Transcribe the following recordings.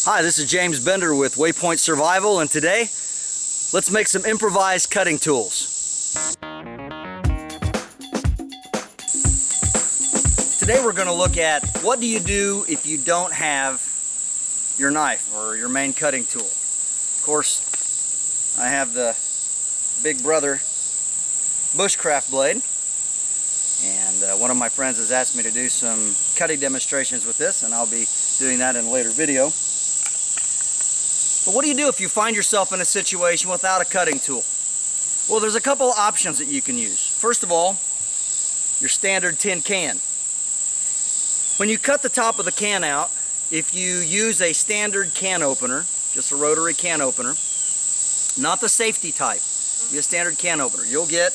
Hi, this is James Bender with Waypoint Survival, and today, let's make some improvised cutting tools. Today we're going to look at what do you do if you don't have your knife or your main cutting tool. Of course, I have the Big Brother Bushcraft blade, and one of my friends has asked me to do some cutting demonstrations with this, and I'll be doing that in a later video. But what do you do if you find yourself in a situation without a cutting tool? Well, there's a couple options that you can use. First of all, your standard tin can. When you cut the top of the can out, if you use a standard can opener, just a rotary can opener, not the safety type, be a standard can opener, you'll get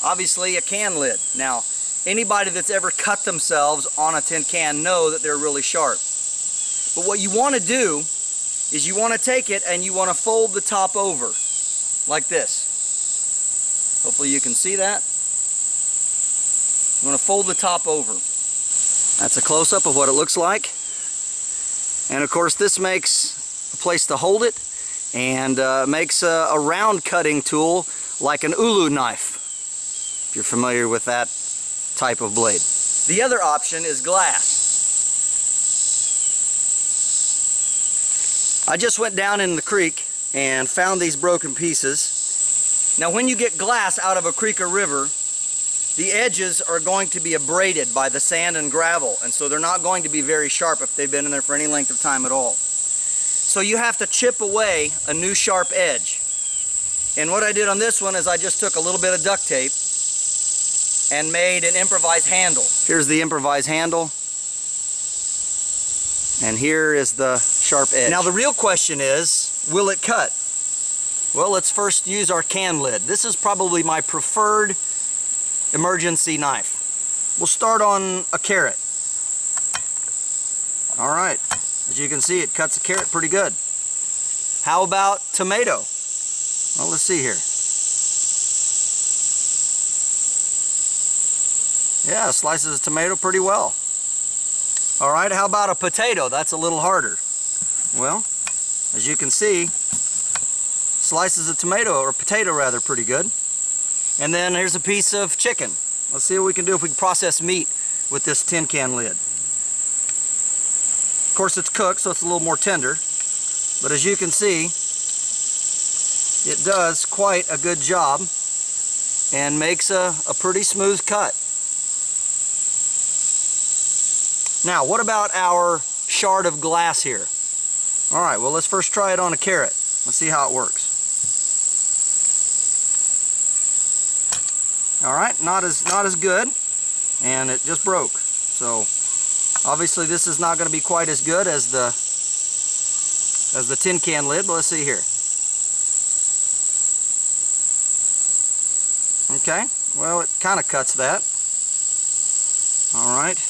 obviously a can lid. Now, anybody that's ever cut themselves on a tin can know that they're really sharp. But what you want to do is you want to take it and you want to fold the top over like this. Hopefully you can see that. You want to fold the top over. That's a close-up of what it looks like. And of course this makes a place to hold it and makes a round cutting tool like an ulu knife, if you're familiar with that type of blade. The other option is glass. I just went down in the creek and found these broken pieces. Now when you get glass out of a creek or river, the edges are going to be abraded by the sand and gravel, and so they're not going to be very sharp if they've been in there for any length of time at all. So you have to chip away a new sharp edge. And what I did on this one is I just took a little bit of duct tape and made an improvised handle. Here's the improvised handle. And here is the sharp edge. Now the real question is, will it cut? Well, let's first use our can lid. This is probably my preferred emergency knife. We'll start on a carrot. All right, as you can see, it cuts a carrot pretty good. How about tomato? Well, let's see here. Yeah, slices of tomato pretty well. All right, how about a potato? That's a little harder. Well, as you can see, slices of tomato, or potato rather, pretty good. And then here's a piece of chicken. Let's see what we can do if we can process meat with this tin can lid. Of course, it's cooked, so it's a little more tender. But as you can see, it does quite a good job and makes a pretty smooth cut. Now, what about our shard of glass here? All right, well, let's first try it on a carrot. Let's see how it works. All right, not as good, and it just broke. So, obviously, this is not going to be quite as good as the tin can lid, but let's see here. Okay, well, it kind of cuts that. All right.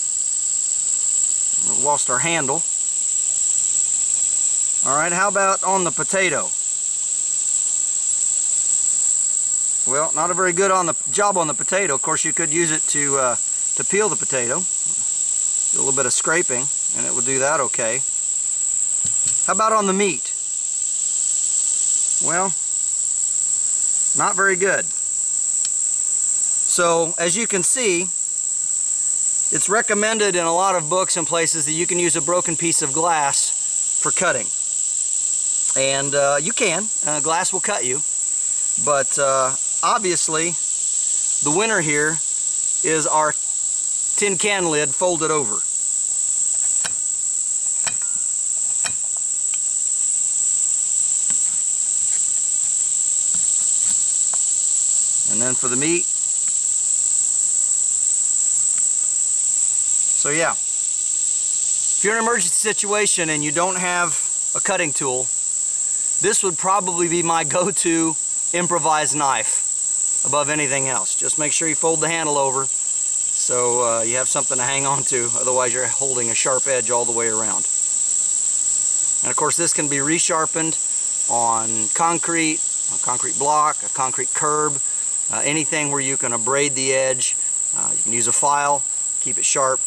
We lost our handle. All right, how about on the potato? Well, not a very good job on the potato. Of course, you could use it to peel the potato. Do a little bit of scraping, and it will do that okay. How about on the meat? Well, not very good. So, as you can see, it's recommended in a lot of books and places that you can use a broken piece of glass for cutting. And you can. Glass will cut you. But obviously, the winner here is our tin can lid folded over. And then for the meat. So yeah, if you're in an emergency situation and you don't have a cutting tool, this would probably be my go-to improvised knife above anything else. Just make sure you fold the handle over so you have something to hang on to, otherwise you're holding a sharp edge all the way around. And of course this can be resharpened on concrete, a concrete block, a concrete curb, anything where you can abrade the edge. You can use a file, keep it sharp.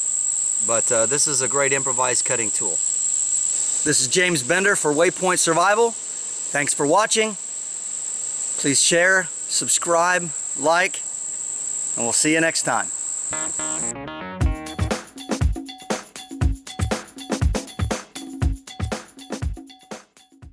But this is a great improvised cutting tool. This is James Bender for Waypoint Survival. Thanks for watching. Please share, subscribe, like, and we'll see you next time.